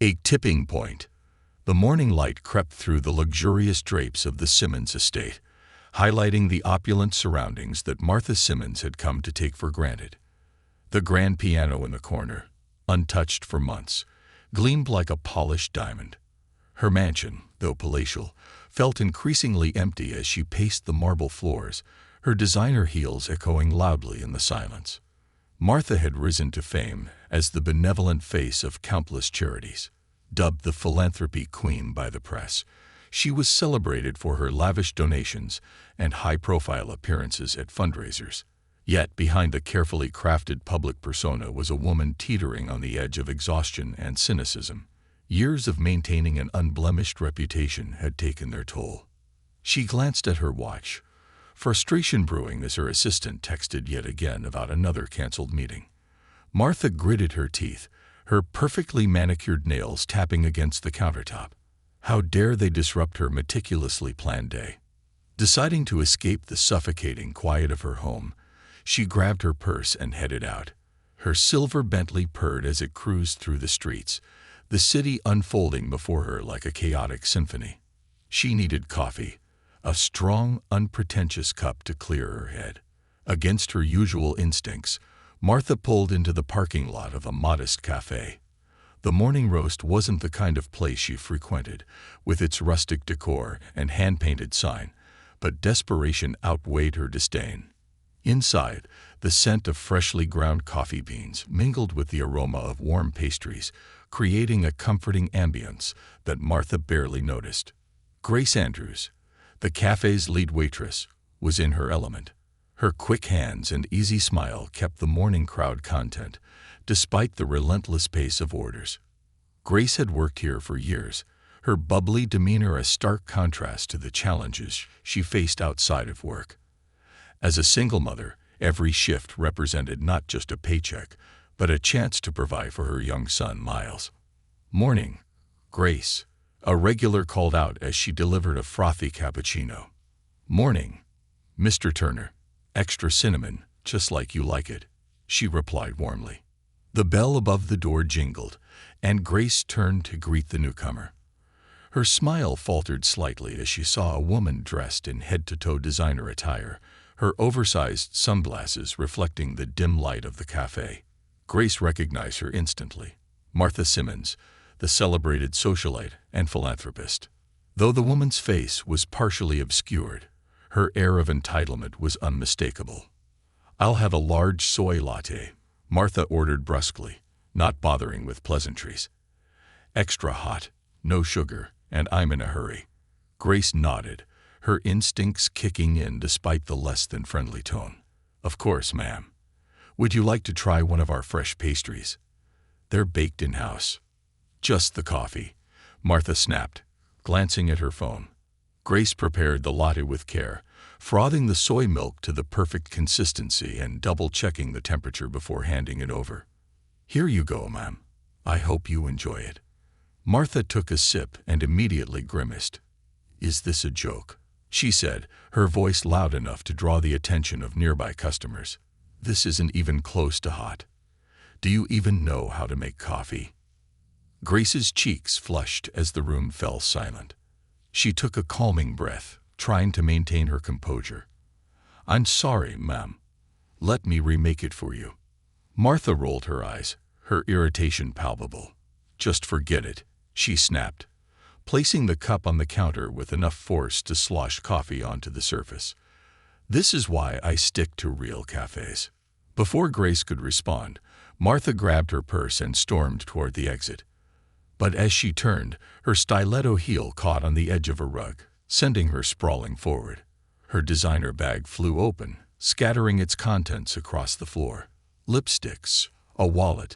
A tipping point. The morning light crept through the luxurious drapes of the Simmons estate, highlighting the opulent surroundings that Martha Simmons had come to take for granted. The grand piano in the corner, untouched for months, gleamed like a polished diamond. Her mansion, though palatial, felt increasingly empty as she paced the marble floors, her designer heels echoing loudly in the silence. Martha had risen to fame as the benevolent face of countless charities. Dubbed the philanthropy queen by the press, she was celebrated for her lavish donations and high-profile appearances at fundraisers. Yet behind the carefully crafted public persona was a woman teetering on the edge of exhaustion and cynicism. Years of maintaining an unblemished reputation had taken their toll. She glanced at her watch, frustration brewing as her assistant texted yet again about another canceled meeting. Martha gritted her teeth, her perfectly manicured nails tapping against the countertop. How dare they disrupt her meticulously planned day? Deciding to escape the suffocating quiet of her home, she grabbed her purse and headed out. Her silver Bentley purred as it cruised through the streets, the city unfolding before her like a chaotic symphony. She needed coffee, a strong, unpretentious cup to clear her head. Against her usual instincts, Martha pulled into the parking lot of a modest cafe. The Morning Roast wasn't the kind of place she frequented, with its rustic decor and hand-painted sign, but desperation outweighed her disdain. Inside, the scent of freshly ground coffee beans mingled with the aroma of warm pastries, creating a comforting ambience that Martha barely noticed. Grace Andrews, the cafe's lead waitress, was in her element. Her quick hands and easy smile kept the morning crowd content, despite the relentless pace of orders. Grace had worked here for years, her bubbly demeanor a stark contrast to the challenges she faced outside of work. As a single mother, every shift represented not just a paycheck, but a chance to provide for her young son, Miles. "Morning, Grace," a regular called out as she delivered a frothy cappuccino. "Morning, Mr. Turner. Extra cinnamon, just like you like it," she replied warmly. The bell above the door jingled, and Grace turned to greet the newcomer. Her smile faltered slightly as she saw a woman dressed in head-to-toe designer attire, her oversized sunglasses reflecting the dim light of the cafe. Grace recognized her instantly. Martha Simmons, the celebrated socialite and philanthropist. Though the woman's face was partially obscured, her air of entitlement was unmistakable. "I'll have a large soy latte," Martha ordered brusquely, not bothering with pleasantries. "Extra hot, no sugar, and I'm in a hurry." Grace nodded, her instincts kicking in despite the less-than-friendly tone. "Of course, ma'am. Would you like to try one of our fresh pastries? They're baked in-house." "Just the coffee," Martha snapped, glancing at her phone. Grace prepared the latte with care, frothing the soy milk to the perfect consistency and double-checking the temperature before handing it over. "Here you go, ma'am. I hope you enjoy it." Martha took a sip and immediately grimaced. "Is this a joke?" she said, her voice loud enough to draw the attention of nearby customers. "This isn't even close to hot. Do you even know how to make coffee?" Grace's cheeks flushed as the room fell silent. She took a calming breath, trying to maintain her composure. "I'm sorry, ma'am. Let me remake it for you." Martha rolled her eyes, her irritation palpable. "Just forget it," she snapped, placing the cup on the counter with enough force to slosh coffee onto the surface. "This is why I stick to real cafes." Before Grace could respond, Martha grabbed her purse and stormed toward the exit. But as she turned, her stiletto heel caught on the edge of a rug, sending her sprawling forward. Her designer bag flew open, scattering its contents across the floor. Lipsticks, a wallet,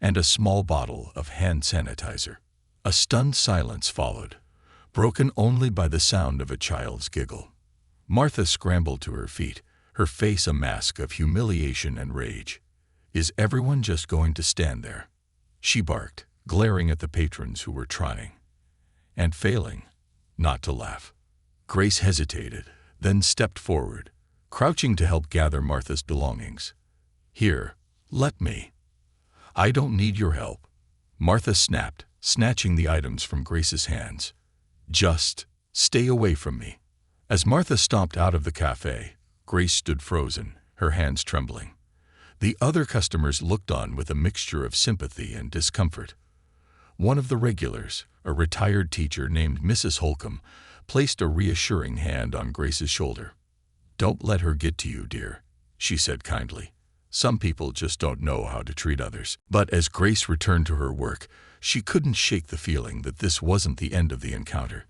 and a small bottle of hand sanitizer. A stunned silence followed, broken only by the sound of a child's giggle. Martha scrambled to her feet, her face a mask of humiliation and rage. "Is everyone just going to stand there?" she barked, glaring at the patrons who were trying, and failing, not to laugh. Grace hesitated, then stepped forward, crouching to help gather Martha's belongings. "Here, let me." "I don't need your help," Martha snapped, snatching the items from Grace's hands. "Just stay away from me." As Martha stomped out of the cafe, Grace stood frozen, her hands trembling. The other customers looked on with a mixture of sympathy and discomfort. One of the regulars, a retired teacher named Mrs. Holcomb, placed a reassuring hand on Grace's shoulder. "Don't let her get to you, dear," she said kindly. "Some people just don't know how to treat others." But as Grace returned to her work, she couldn't shake the feeling that this wasn't the end of the encounter.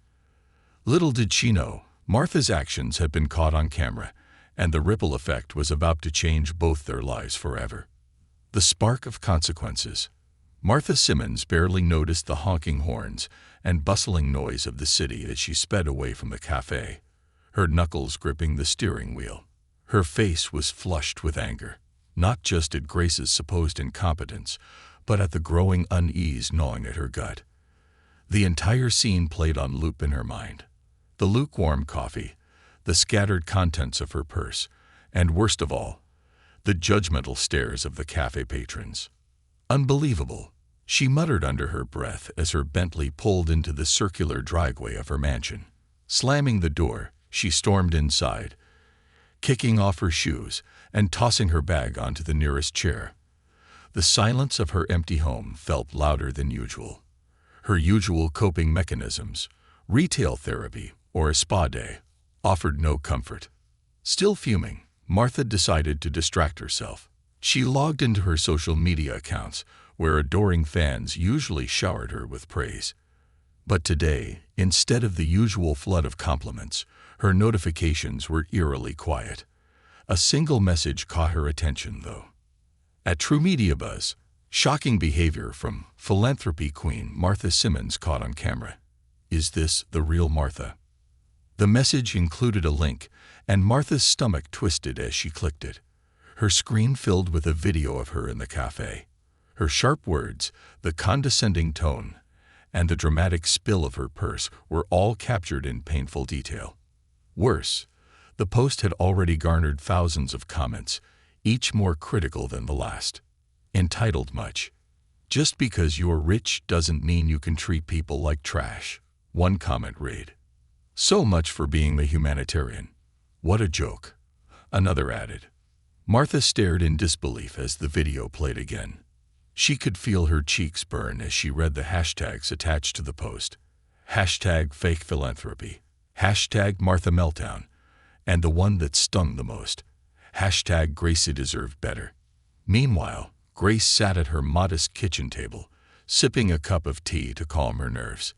Little did she know, Martha's actions had been caught on camera, and the ripple effect was about to change both their lives forever. The spark of consequences. Martha Simmons barely noticed the honking horns and bustling noise of the city as she sped away from the cafe, her knuckles gripping the steering wheel. Her face was flushed with anger, not just at Grace's supposed incompetence, but at the growing unease gnawing at her gut. The entire scene played on loop in her mind. The lukewarm coffee, the scattered contents of her purse, and worst of all, the judgmental stares of the cafe patrons. "Unbelievable," she muttered under her breath as her Bentley pulled into the circular driveway of her mansion. Slamming the door, she stormed inside, kicking off her shoes and tossing her bag onto the nearest chair. The silence of her empty home felt louder than usual. Her usual coping mechanisms, retail therapy or a spa day, offered no comfort. Still fuming, Martha decided to distract herself. She logged into her social media accounts, where adoring fans usually showered her with praise. But today, instead of the usual flood of compliments, her notifications were eerily quiet. A single message caught her attention, though. At True Media Buzz, shocking behavior from philanthropy queen Martha Simmons caught on camera. Is this the real Martha? The message included a link, and Martha's stomach twisted as she clicked it. Her screen filled with a video of her in the cafe. Her sharp words, the condescending tone, and the dramatic spill of her purse were all captured in painful detail. Worse, the post had already garnered thousands of comments, each more critical than the last. Entitled much. "Just because you're rich doesn't mean you can treat people like trash," one comment read. "So much for being a humanitarian. What a joke," another added. Martha stared in disbelief as the video played again. She could feel her cheeks burn as she read the hashtags attached to the post. Hashtag fake philanthropy. Hashtag Martha meltdown. And the one that stung the most. Hashtag Gracie deserved better. Meanwhile, Grace sat at her modest kitchen table, sipping a cup of tea to calm her nerves.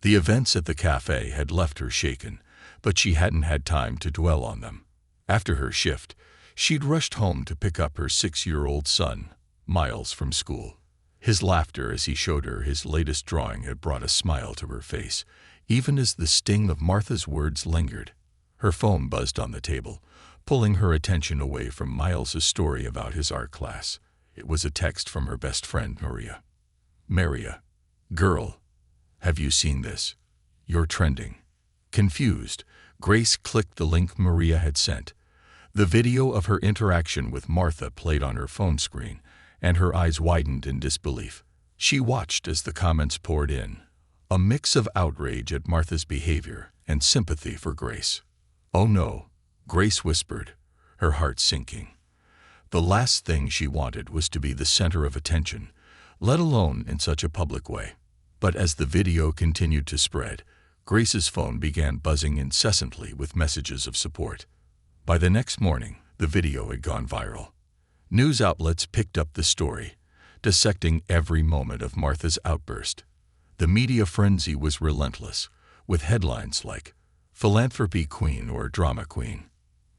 The events at the cafe had left her shaken, but she hadn't had time to dwell on them. After her shift, she'd rushed home to pick up her 6-year-old son, Miles, from school. His laughter as he showed her his latest drawing had brought a smile to her face, even as the sting of Martha's words lingered. Her phone buzzed on the table, pulling her attention away from Miles's story about his art class. It was a text from her best friend, Maria. "Maria, girl, have you seen this? You're trending." Confused, Grace clicked the link Maria had sent. The video of her interaction with Martha played on her phone screen, and her eyes widened in disbelief. She watched as the comments poured in, a mix of outrage at Martha's behavior and sympathy for Grace. "Oh no," Grace whispered, her heart sinking. The last thing she wanted was to be the center of attention, let alone in such a public way. But as the video continued to spread, Grace's phone began buzzing incessantly with messages of support. By the next morning, the video had gone viral. News outlets picked up the story, dissecting every moment of Martha's outburst. The media frenzy was relentless, with headlines like, "Philanthropy Queen or Drama Queen.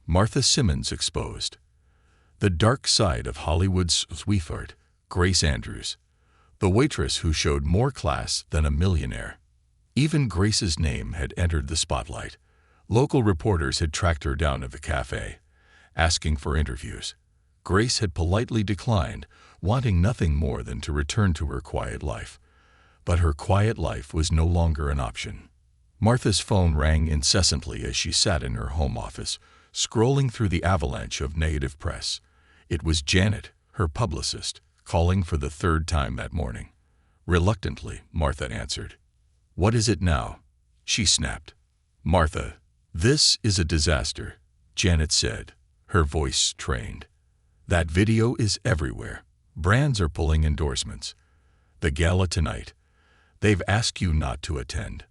Martha Simmons Exposed." The dark side of Hollywood's sweetheart, Grace Andrews. The waitress who showed more class than a millionaire. Even Grace's name had entered the spotlight. Local reporters had tracked her down at the cafe, asking for interviews. Grace had politely declined, wanting nothing more than to return to her quiet life. But her quiet life was no longer an option. Martha's phone rang incessantly as she sat in her home office, scrolling through the avalanche of negative press. It was Janet, her publicist, calling for the third time that morning. Reluctantly, Martha answered. "What is it now?" she snapped. "Martha, this is a disaster," Janet said, her voice trained. "That video is everywhere. Brands are pulling endorsements. The gala tonight. They've asked you not to attend."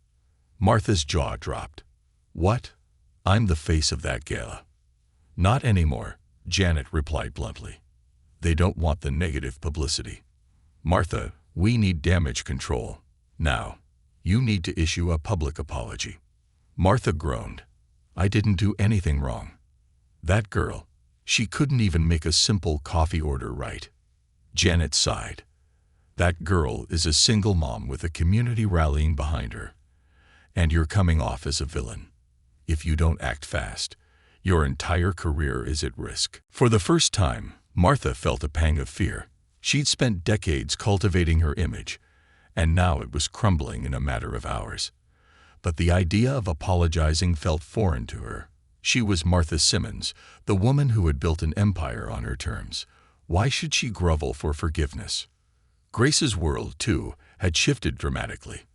Martha's jaw dropped. "What? I'm the face of that gala." "Not anymore," Janet replied bluntly. "They don't want the negative publicity. Martha, we need damage control. Now, you need to issue a public apology." Martha groaned. "I didn't do anything wrong. That girl, she couldn't even make a simple coffee order right." Janet sighed. "That girl is a single mom with a community rallying behind her. And you're coming off as a villain. If you don't act fast, your entire career is at risk." For the first time, Martha felt a pang of fear. She'd spent decades cultivating her image, and now it was crumbling in a matter of hours. But the idea of apologizing felt foreign to her. She was Martha Simmons, the woman who had built an empire on her terms. Why should she grovel for forgiveness? Grace's world, too, had shifted dramatically.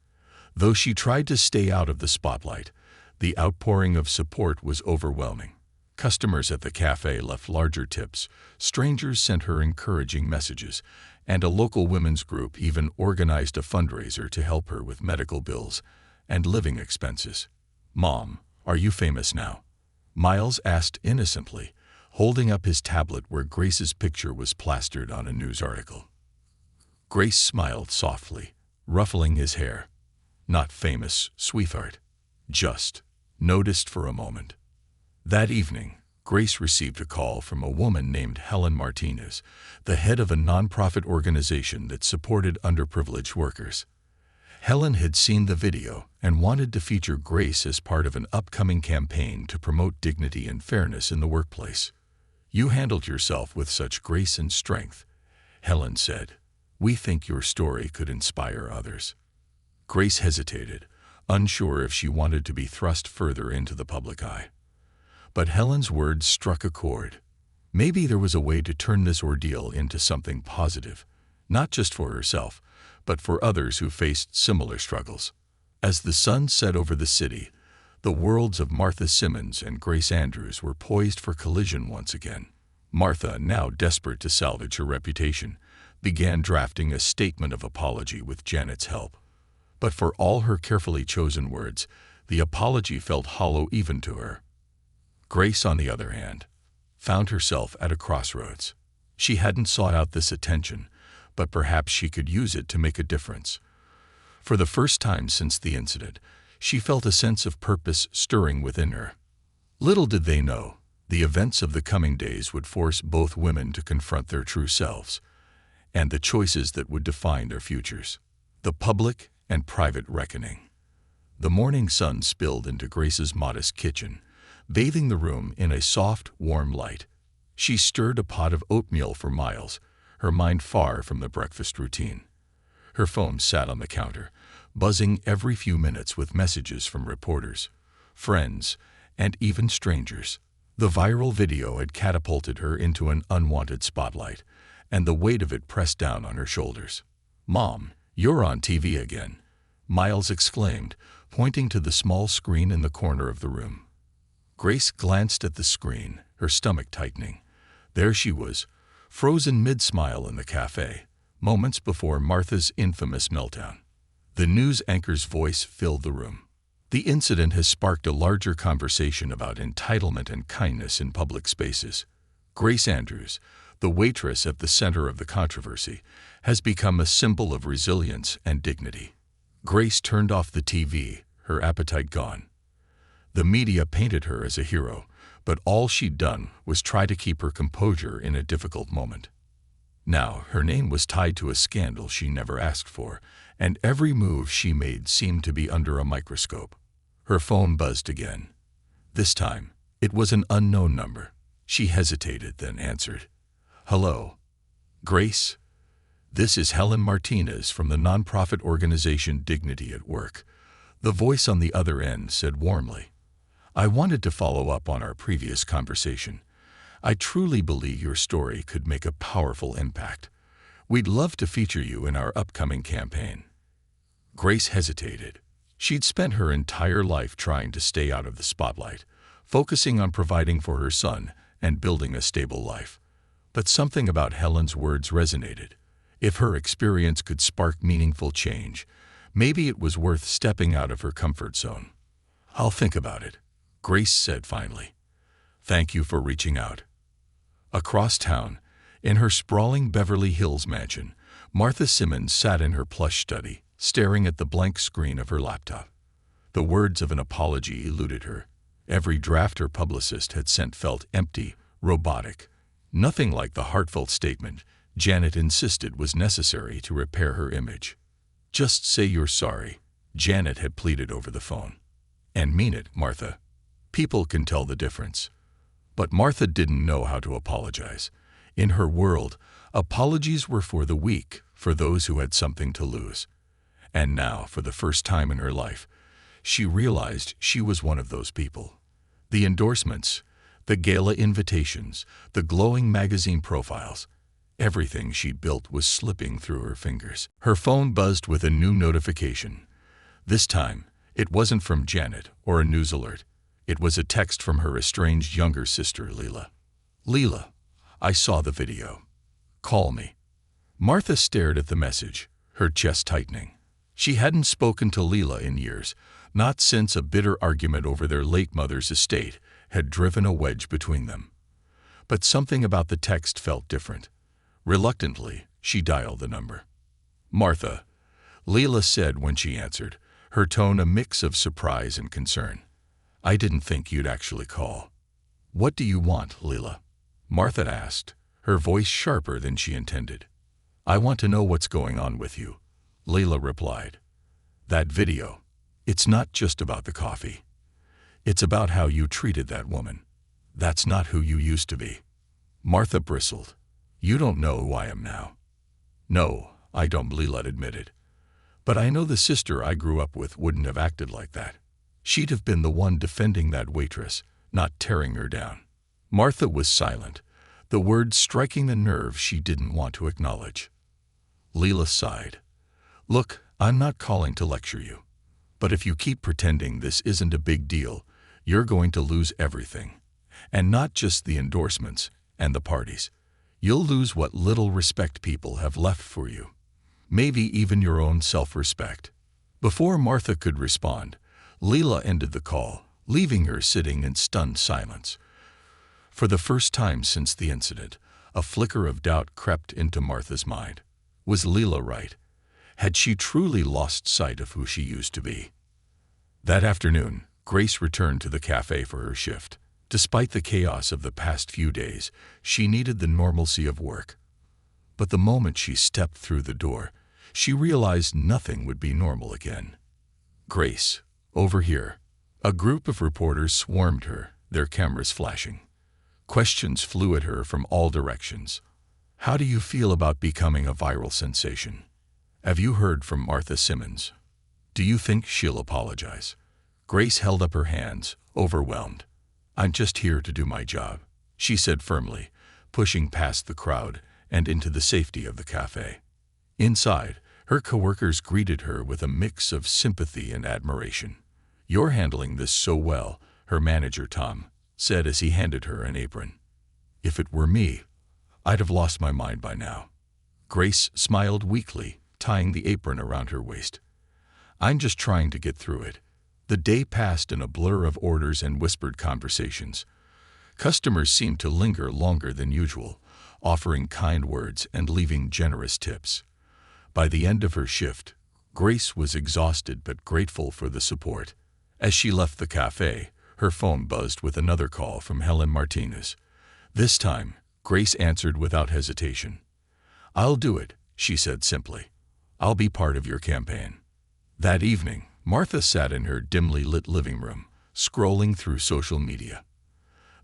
Though she tried to stay out of the spotlight, the outpouring of support was overwhelming. Customers at the cafe left larger tips, strangers sent her encouraging messages, and a local women's group even organized a fundraiser to help her with medical bills and living expenses. "Mom, are you famous now?" Miles asked innocently, holding up his tablet where Grace's picture was plastered on a news article. Grace smiled softly, ruffling his hair. "Not famous, sweetheart. Just noticed for a moment." That evening, Grace received a call from a woman named Helen Martinez, the head of a nonprofit organization that supported underprivileged workers. Helen had seen the video and wanted to feature Grace as part of an upcoming campaign to promote dignity and fairness in the workplace. "You handled yourself with such grace and strength," Helen said. "We think your story could inspire others." Grace hesitated, unsure if she wanted to be thrust further into the public eye. But Helen's words struck a chord. Maybe there was a way to turn this ordeal into something positive, not just for herself, but for others who faced similar struggles. As the sun set over the city, the worlds of Martha Simmons and Grace Andrews were poised for collision once again. Martha, now desperate to salvage her reputation, began drafting a statement of apology with Janet's help. But for all her carefully chosen words, the apology felt hollow even to her. Grace, on the other hand, found herself at a crossroads. She hadn't sought out this attention, but perhaps she could use it to make a difference. For the first time since the incident, she felt a sense of purpose stirring within her. Little did they know, the events of the coming days would force both women to confront their true selves, and the choices that would define their futures. The public and private reckoning. The morning sun spilled into Grace's modest kitchen, bathing the room in a soft, warm light. She stirred a pot of oatmeal for Miles, her mind far from the breakfast routine. Her phone sat on the counter, buzzing every few minutes with messages from reporters, friends, and even strangers. The viral video had catapulted her into an unwanted spotlight, and the weight of it pressed down on her shoulders. "Mom, you're on TV again," Miles exclaimed, pointing to the small screen in the corner of the room. Grace glanced at the screen, her stomach tightening. There she was, frozen mid-smile in the cafe, moments before Martha's infamous meltdown. The news anchor's voice filled the room. "The incident has sparked a larger conversation about entitlement and kindness in public spaces. Grace Andrews, the waitress at the center of the controversy, has become a symbol of resilience and dignity." Grace turned off the TV, her appetite gone. The media painted her as a hero, but all she'd done was try to keep her composure in a difficult moment. Now, her name was tied to a scandal she never asked for, and every move she made seemed to be under a microscope. Her phone buzzed again. This time, it was an unknown number. She hesitated, then answered. "Hello, Grace? This is Helen Martinez from the nonprofit organization Dignity at Work," the voice on the other end said warmly. "I wanted to follow up on our previous conversation. I truly believe your story could make a powerful impact. We'd love to feature you in our upcoming campaign." Grace hesitated. She'd spent her entire life trying to stay out of the spotlight, focusing on providing for her son and building a stable life. But something about Helen's words resonated. If her experience could spark meaningful change, maybe it was worth stepping out of her comfort zone. "I'll think about it," Grace said finally. "Thank you for reaching out." Across town, in her sprawling Beverly Hills mansion, Martha Simmons sat in her plush study, staring at the blank screen of her laptop. The words of an apology eluded her. Every draft her publicist had sent felt empty, robotic. Nothing like the heartfelt statement Janet insisted was necessary to repair her image. "Just say you're sorry," Janet had pleaded over the phone. "And mean it, Martha. People can tell the difference." But Martha didn't know how to apologize. In her world, apologies were for the weak, for those who had something to lose. And now, for the first time in her life, she realized she was one of those people. The endorsements, the gala invitations, the glowing magazine profiles, everything she'd built was slipping through her fingers. Her phone buzzed with a new notification. This time, it wasn't from Janet or a news alert. It was a text from her estranged younger sister, Leela. "Leela, I saw the video. Call me." Martha stared at the message, her chest tightening. She hadn't spoken to Leela in years, not since a bitter argument over their late mother's estate had driven a wedge between them. But something about the text felt different. Reluctantly, she dialed the number. "Martha," Leela said when she answered, her tone a mix of surprise and concern. "I didn't think you'd actually call." "What do you want, Leela?" Martha asked, her voice sharper than she intended. "I want to know what's going on with you," Leela replied. "That video. It's not just about the coffee. It's about how you treated that woman. That's not who you used to be." Martha bristled. "You don't know who I am now." "No, I don't," Leela admitted. "But I know the sister I grew up with wouldn't have acted like that. She'd have been the one defending that waitress, not tearing her down." Martha was silent, the words striking the nerve she didn't want to acknowledge. Leela sighed. "Look, I'm not calling to lecture you. But if you keep pretending this isn't a big deal, you're going to lose everything. And not just the endorsements and the parties. You'll lose what little respect people have left for you. Maybe even your own self-respect." Before Martha could respond, Leela ended the call, leaving her sitting in stunned silence. For the first time since the incident, a flicker of doubt crept into Martha's mind. Was Leela right? Had she truly lost sight of who she used to be? That afternoon, Grace returned to the cafe for her shift. Despite the chaos of the past few days, she needed the normalcy of work. But the moment she stepped through the door, she realized nothing would be normal again. "Grace, over here." A group of reporters swarmed her, their cameras flashing. Questions flew at her from all directions. "How do you feel about becoming a viral sensation? Have you heard from Martha Simmons? Do you think she'll apologize?" Grace held up her hands, overwhelmed. "I'm just here to do my job," she said firmly, pushing past the crowd and into the safety of the cafe. Inside, her coworkers greeted her with a mix of sympathy and admiration. "You're handling this so well," her manager Tom said as he handed her an apron. "If it were me, I'd have lost my mind by now." Grace smiled weakly, tying the apron around her waist. "I'm just trying to get through it." The day passed in a blur of orders and whispered conversations. Customers seemed to linger longer than usual, offering kind words and leaving generous tips. By the end of her shift, Grace was exhausted but grateful for the support. As she left the cafe, her phone buzzed with another call from Helen Martinez. This time, Grace answered without hesitation. "I'll do it," she said simply. "I'll be part of your campaign." That evening, Martha sat in her dimly lit living room, scrolling through social media.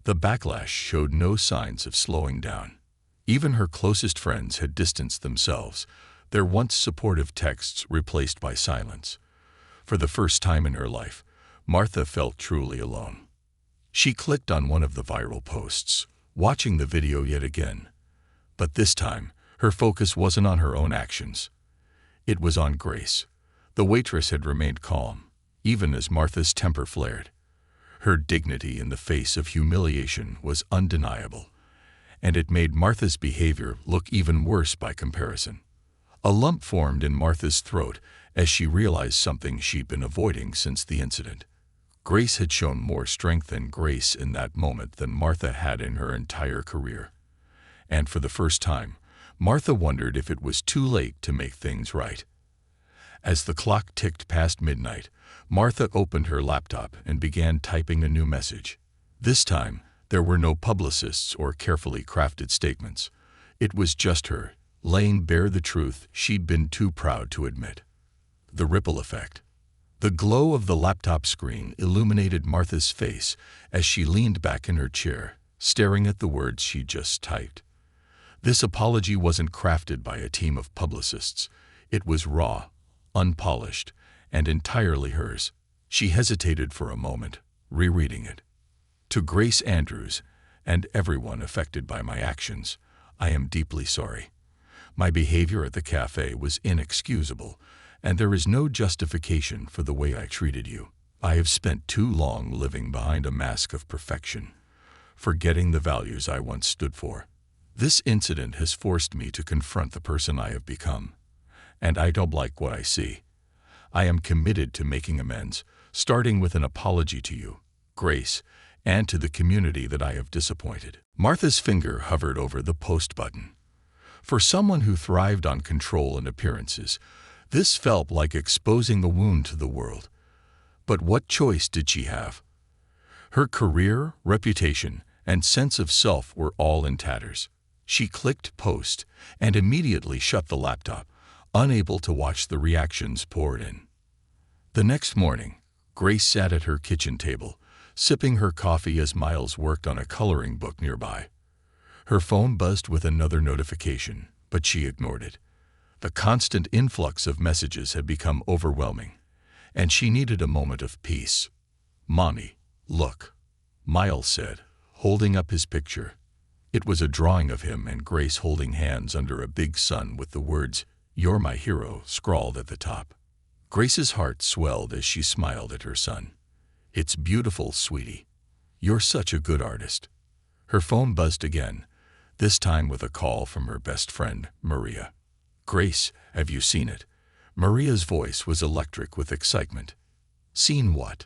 The backlash showed no signs of slowing down. Even her closest friends had distanced themselves, their once supportive texts replaced by silence. For the first time in her life, Martha felt truly alone. She clicked on one of the viral posts, watching the video yet again. But this time, Her focus wasn't on her own actions. It was on Grace. The waitress had remained calm, even as Martha's temper flared. Her dignity in the face of humiliation was undeniable, and it made Martha's behavior look even worse by comparison. A lump formed in Martha's throat as she realized something she'd been avoiding since the incident. Grace had shown more strength and grace in that moment than Martha had in her entire career. And for the first time, Martha wondered if it was too late to make things right. As the clock ticked past midnight, Martha opened her laptop and began typing a new message. This time, there were no publicists or carefully crafted statements. It was just her, laying bare the truth she'd been too proud to admit. The ripple effect. The glow of the laptop screen illuminated Martha's face as she leaned back in her chair, staring at the words she'd just typed. This apology wasn't crafted by a team of publicists. It was raw, unpolished, and entirely hers. She hesitated for a moment, rereading it. To Grace Andrews, and everyone affected by my actions, I am deeply sorry. My behavior at the cafe was inexcusable, and there is no justification for the way I treated you. I have spent too long living behind a mask of perfection, forgetting the values I once stood for. This incident has forced me to confront the person I have become, and I don't like what I see. I am committed to making amends, starting with an apology to you, Grace, and to the community that I have disappointed. Martha's finger hovered over the post button. For someone who thrived on control and appearances, this felt like exposing the wound to the world. But what choice did she have? Her career, reputation, and sense of self were all in tatters. She clicked post and immediately shut the laptop, unable to watch the reactions pour in. The next morning, Grace sat at her kitchen table, sipping her coffee as Miles worked on a coloring book nearby. Her phone buzzed with another notification, but she ignored it. The constant influx of messages had become overwhelming, and she needed a moment of peace. "Mommy, look," Miles said, holding up his picture. It was a drawing of him and Grace holding hands under a big sun with the words, "You're my hero," scrawled at the top. Grace's heart swelled as she smiled at her son. "It's beautiful, sweetie. You're such a good artist." Her phone buzzed again, this time with a call from her best friend, Maria. "Grace, have you seen it?" Maria's voice was electric with excitement. "Seen what?"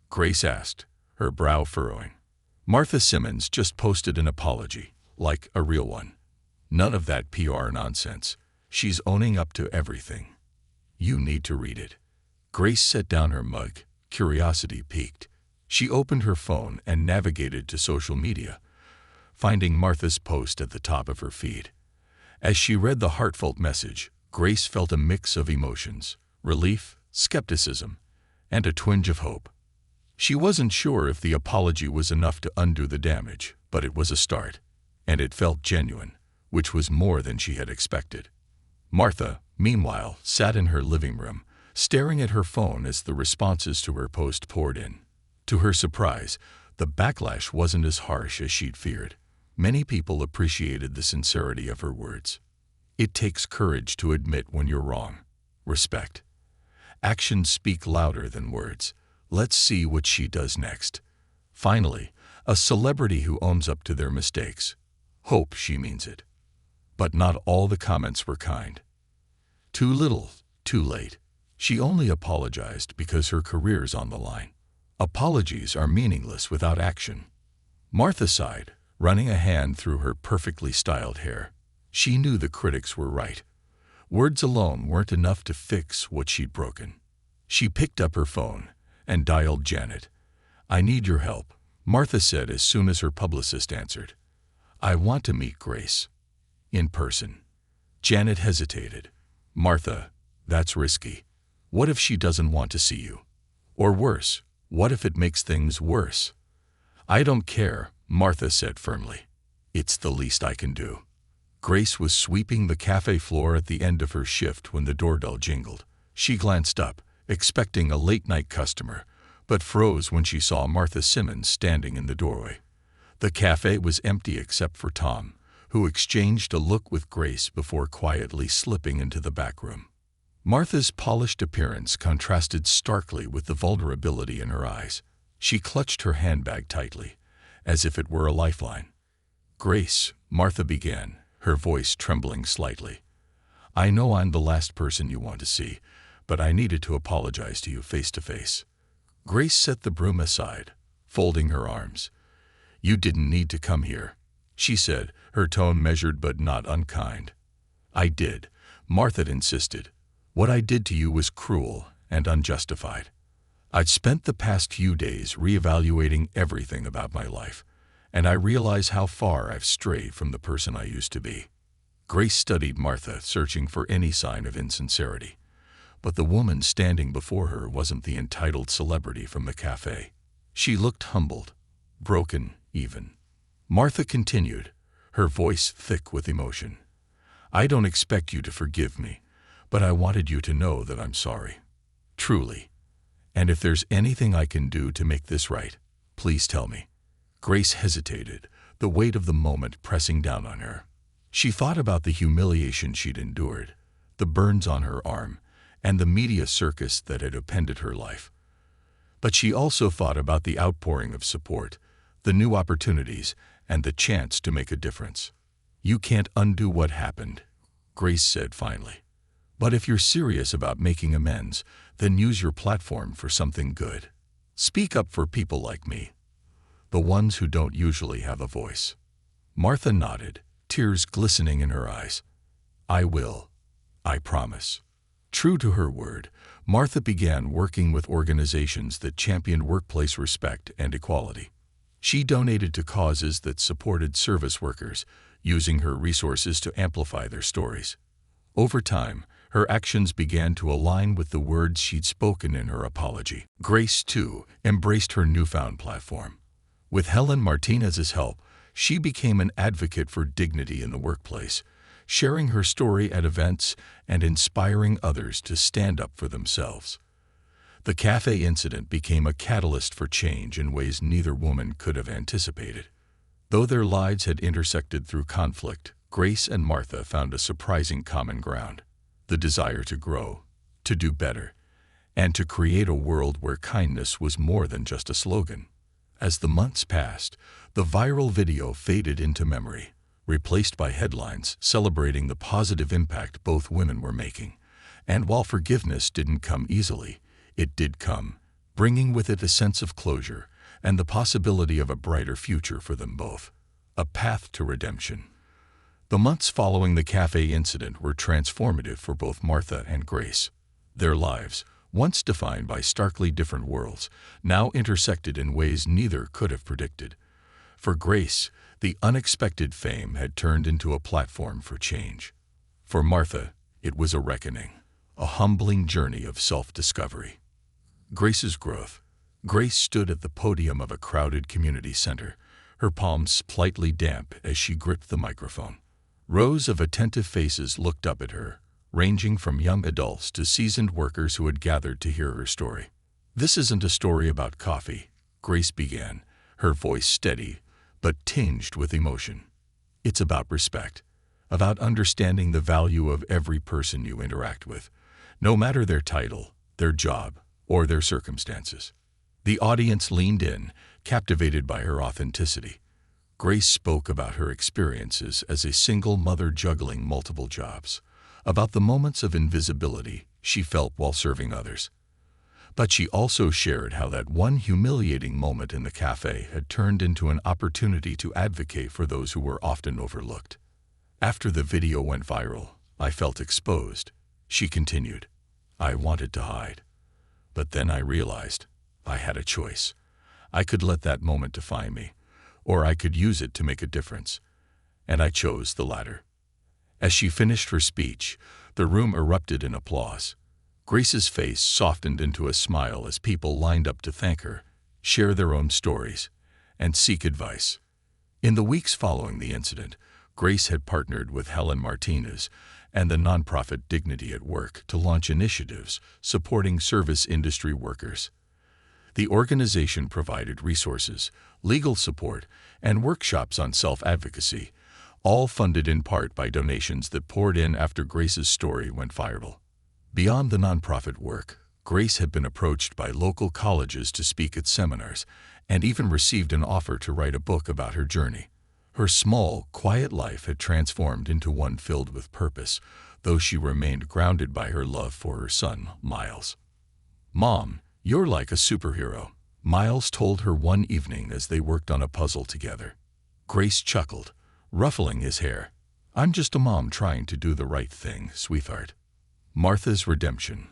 Grace asked, her brow furrowing. "Martha Simmons just posted an apology, like a real one. None of that PR nonsense. She's owning up to everything. You need to read it." Grace set down her mug, curiosity piqued. She opened her phone and navigated to social media, finding Martha's post at the top of her feed. As she read the heartfelt message, Grace felt a mix of emotions: relief, skepticism, and a twinge of hope. She wasn't sure if the apology was enough to undo the damage, but it was a start, and it felt genuine, which was more than she had expected. Martha, meanwhile, sat in her living room, staring at her phone as the responses to her post poured in. To her surprise, the backlash wasn't as harsh as she'd feared. Many people appreciated the sincerity of her words. "It takes courage to admit when you're wrong. Respect. Actions speak louder than words. Let's see what she does next." Finally, a celebrity who owns up to their mistakes. Hope she means it. But not all the comments were kind. Too little, too late. She only apologized because her career's on the line. Apologies are meaningless without action. Martha sighed, running a hand through her perfectly styled hair. She knew the critics were right. Words alone weren't enough to fix what she'd broken. She picked up her phone and dialed Janet. "I need your help," Martha said as soon as her publicist answered. "I want to meet Grace. In person." Janet hesitated. "Martha, that's risky. What if she doesn't want to see you? Or worse, what if it makes things worse?" "I don't care," Martha said firmly. "It's the least I can do." Grace was sweeping the cafe floor at the end of her shift when the doorbell jingled. She glanced up, expecting a late-night customer, but froze when she saw Martha Simmons standing in the doorway. The cafe was empty except for Tom, who exchanged a look with Grace before quietly slipping into the back room. Martha's polished appearance contrasted starkly with the vulnerability in her eyes. She clutched her handbag tightly, as if it were a lifeline. "Grace," Martha began, her voice trembling slightly, "I know I'm the last person you want to see, but I needed to apologize to you face to face." Grace set the broom aside, folding her arms. "You didn't need to come here," she said, her tone measured but not unkind. "I did," Martha insisted. "What I did to you was cruel and unjustified. I've spent the past few days reevaluating everything about my life, and I realize how far I've strayed from the person I used to be." Grace studied Martha, searching for any sign of insincerity. But the woman standing before her wasn't the entitled celebrity from the cafe. She looked humbled, broken even. Martha continued, her voice thick with emotion. "I don't expect you to forgive me, but I wanted you to know that I'm sorry. Truly. And if there's anything I can do to make this right, please tell me." Grace hesitated, the weight of the moment pressing down on her. She thought about the humiliation she'd endured, the burns on her arm, and the media circus that had appended her life. But she also thought about the outpouring of support, the new opportunities, and the chance to make a difference. "You can't undo what happened," Grace said finally. "But if you're serious about making amends, then use your platform for something good. Speak up for people like me, the ones who don't usually have a voice." Martha nodded, tears glistening in her eyes. "I will. I promise." True to her word, Martha began working with organizations that championed workplace respect and equality. She donated to causes that supported service workers, using her resources to amplify their stories. Over time, her actions began to align with the words she'd spoken in her apology. Grace, too, embraced her newfound platform. With Helen Martinez's help, she became an advocate for dignity in the workplace, sharing her story at events and inspiring others to stand up for themselves. The cafe incident became a catalyst for change in ways neither woman could have anticipated. Though their lives had intersected through conflict, Grace and Martha found a surprising common ground: the desire to grow, to do better, and to create a world where kindness was more than just a slogan. As the months passed, the viral video faded into memory, replaced by headlines celebrating the positive impact both women were making. And while forgiveness didn't come easily, it did come, bringing with it a sense of closure and the possibility of a brighter future for them both. A path to redemption. The months following the cafe incident were transformative for both Martha and Grace. Their lives, once defined by starkly different worlds, now intersected in ways neither could have predicted. For Grace, the unexpected fame had turned into a platform for change. For Martha, it was a reckoning, a humbling journey of self-discovery. Grace's growth. Grace stood at the podium of a crowded community center, her palms slightly damp as she gripped the microphone. Rows of attentive faces looked up at her, ranging from young adults to seasoned workers who had gathered to hear her story. "This isn't a story about coffee," Grace began, her voice steady but tinged with emotion. "It's about respect, about understanding the value of every person you interact with, no matter their title, their job, or their circumstances." The audience leaned in, captivated by her authenticity. Grace spoke about her experiences as a single mother juggling multiple jobs, about the moments of invisibility she felt while serving others. But she also shared how that one humiliating moment in the cafe had turned into an opportunity to advocate for those who were often overlooked. "After the video went viral, I felt exposed," she continued. "I wanted to hide. But then I realized I had a choice. I could let that moment define me, or I could use it to make a difference. And I chose the latter." As she finished her speech, the room erupted in applause. Grace's face softened into a smile as people lined up to thank her, share their own stories, and seek advice. In the weeks following the incident, Grace had partnered with Helen Martinez and the nonprofit Dignity at Work to launch initiatives supporting service industry workers. The organization provided resources, legal support, and workshops on self-advocacy, all funded in part by donations that poured in after Grace's story went viral. Beyond the nonprofit work, Grace had been approached by local colleges to speak at seminars and even received an offer to write a book about her journey. Her small, quiet life had transformed into one filled with purpose, though she remained grounded by her love for her son, Miles. "Mom, you're like a superhero," Miles told her one evening as they worked on a puzzle together. Grace chuckled, ruffling his hair. "I'm just a mom trying to do the right thing, sweetheart." Martha's redemption.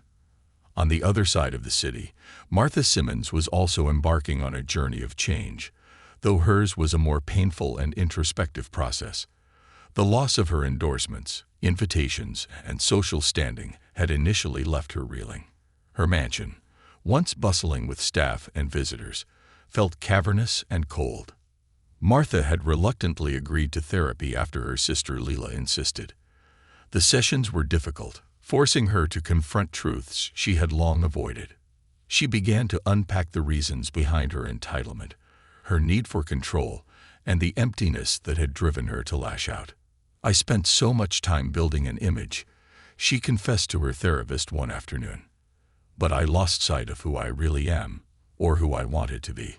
On the other side of the city, Martha Simmons was also embarking on a journey of change, though hers was a more painful and introspective process. The loss of her endorsements, invitations, and social standing had initially left her reeling. Her mansion, once bustling with staff and visitors, felt cavernous and cold. Martha had reluctantly agreed to therapy after her sister Leela insisted. The sessions were difficult, forcing her to confront truths she had long avoided. She began to unpack the reasons behind her entitlement, her need for control, and the emptiness that had driven her to lash out. "I spent so much time building an image," she confessed to her therapist one afternoon. "But I lost sight of who I really am, or who I wanted to be."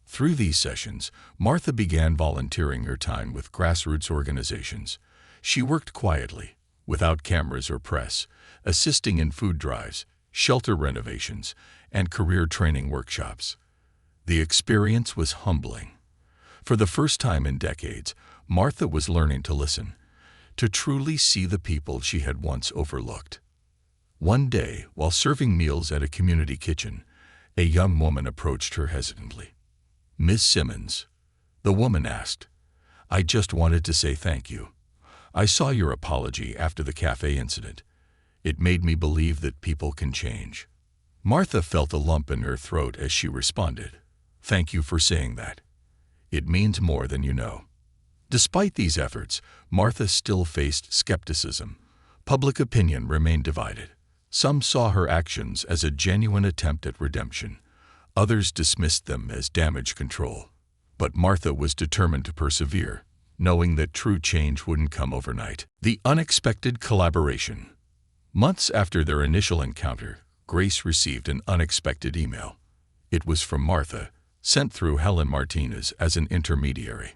Through these sessions, Martha began volunteering her time with grassroots organizations. She worked quietly, without cameras or press, assisting in food drives, shelter renovations, and career training workshops. The experience was humbling. For the first time in decades, Martha was learning to listen, to truly see the people she had once overlooked. One day, while serving meals at a community kitchen, a young woman approached her hesitantly. "Miss Simmons," the woman asked, "I just wanted to say thank you. I saw your apology after the cafe incident. It made me believe that people can change." Martha felt a lump in her throat as she responded, "Thank you for saying that. It means more than you know." Despite these efforts, Martha still faced skepticism. Public opinion remained divided. Some saw her actions as a genuine attempt at redemption. Others dismissed them as damage control. But Martha was determined to persevere, knowing that true change wouldn't come overnight. The unexpected collaboration. Months after their initial encounter, Grace received an unexpected email. It was from Martha, sent through Helen Martinez as an intermediary.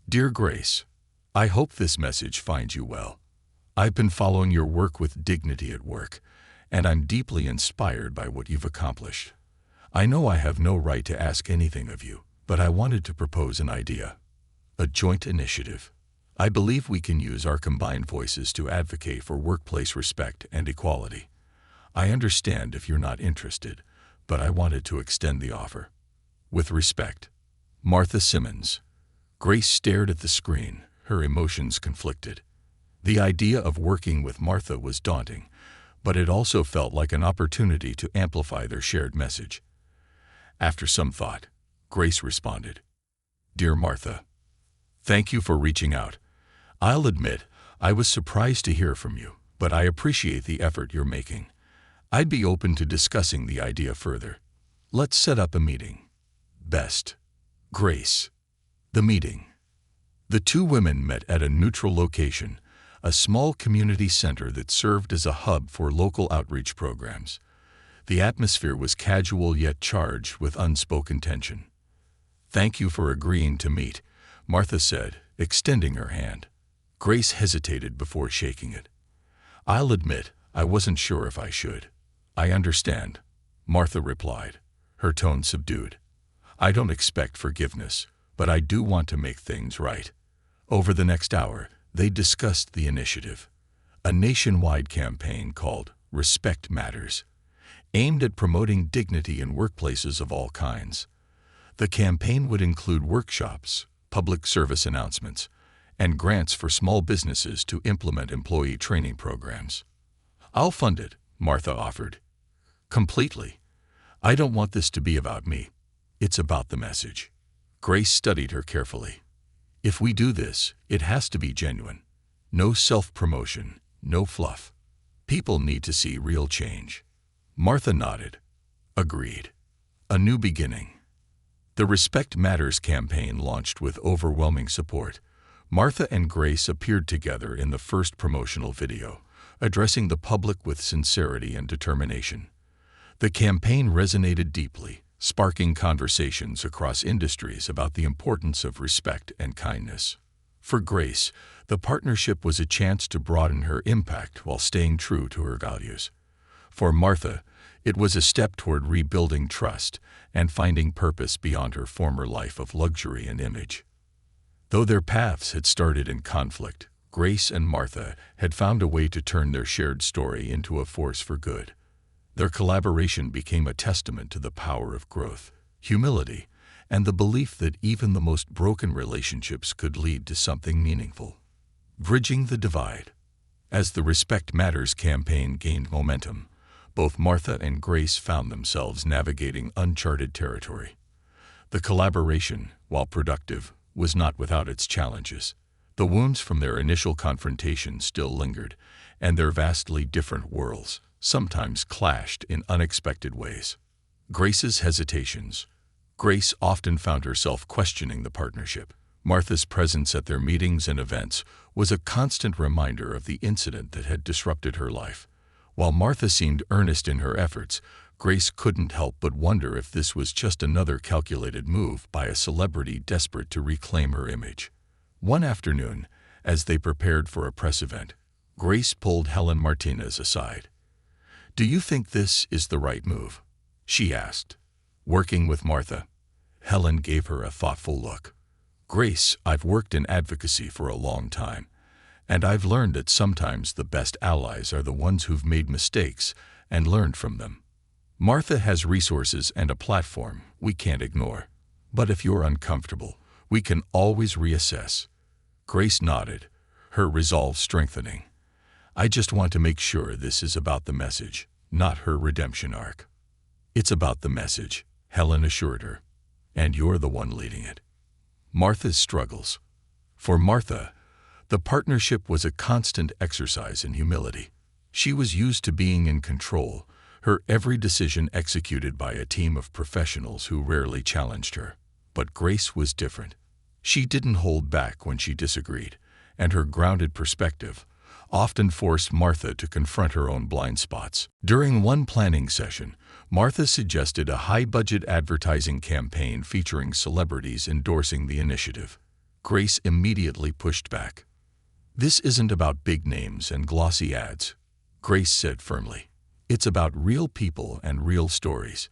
"Dear Grace, I hope this message finds you well. I've been following your work with dignity at work, and I'm deeply inspired by what you've accomplished. I know I have no right to ask anything of you, but I wanted to propose an idea. A joint initiative. I believe we can use our combined voices to advocate for workplace respect and equality. I understand if you're not interested, but I wanted to extend the offer. With respect, Martha Simmons." Grace stared at the screen, her emotions conflicted. The idea of working with Martha was daunting, but it also felt like an opportunity to amplify their shared message. After some thought, Grace responded, "Dear Martha, thank you for reaching out. I'll admit, I was surprised to hear from you, but I appreciate the effort you're making. I'd be open to discussing the idea further. Let's set up a meeting. Best, Grace." The meeting. The two women met at a neutral location, a small community center that served as a hub for local outreach programs. The atmosphere was casual yet charged with unspoken tension. "Thank you for agreeing to meet," Martha said, extending her hand. Grace hesitated before shaking it. "I'll admit, I wasn't sure if I should." "I understand," Martha replied, her tone subdued. "I don't expect forgiveness, but I do want to make things right." Over the next hour, they discussed the initiative, a nationwide campaign called Respect Matters, aimed at promoting dignity in workplaces of all kinds. The campaign would include workshops, public service announcements, and grants for small businesses to implement employee training programs. "I'll fund it," Martha offered. "Completely. I don't want this to be about me. It's about the message." Grace studied her carefully. "If we do this, it has to be genuine. No self-promotion, no fluff. People need to see real change." Martha nodded. Agreed. A new beginning. The Respect Matters campaign launched with overwhelming support. Martha and Grace appeared together in the first promotional video, addressing the public with sincerity and determination. The campaign resonated deeply, sparking conversations across industries about the importance of respect and kindness. For Grace, the partnership was a chance to broaden her impact while staying true to her values. For Martha, it was a step toward rebuilding trust and finding purpose beyond her former life of luxury and image. Though their paths had started in conflict, Grace and Martha had found a way to turn their shared story into a force for good. Their collaboration became a testament to the power of growth, humility, and the belief that even the most broken relationships could lead to something meaningful. Bridging the divide. As the Respect Matters campaign gained momentum, both Martha and Grace found themselves navigating uncharted territory. The collaboration, while productive, was not without its challenges. The wounds from their initial confrontation still lingered, and their vastly different worlds sometimes clashed in unexpected ways. Grace's hesitations. Grace often found herself questioning the partnership. Martha's presence at their meetings and events was a constant reminder of the incident that had disrupted her life. While Martha seemed earnest in her efforts, Grace couldn't help but wonder if this was just another calculated move by a celebrity desperate to reclaim her image. One afternoon, as they prepared for a press event, Grace pulled Helen Martinez aside. "Do you think this is the right move?" she asked. Working with Martha, Helen gave her a thoughtful look. "Grace, I've worked in advocacy for a long time, and I've learned that sometimes the best allies are the ones who've made mistakes and learned from them. Martha has resources and a platform we can't ignore. But if you're uncomfortable, we can always reassess." Grace nodded, her resolve strengthening. "I just want to make sure this is about the message, not her redemption arc." "It's about the message," Helen assured her, "and you're the one leading it." Martha's struggles. For Martha, the partnership was a constant exercise in humility. She was used to being in control, her every decision executed by a team of professionals who rarely challenged her. But Grace was different. She didn't hold back when she disagreed, and her grounded perspective often forced Martha to confront her own blind spots. During one planning session, Martha suggested a high-budget advertising campaign featuring celebrities endorsing the initiative. Grace immediately pushed back. "This isn't about big names and glossy ads," Grace said firmly. "It's about real people and real stories.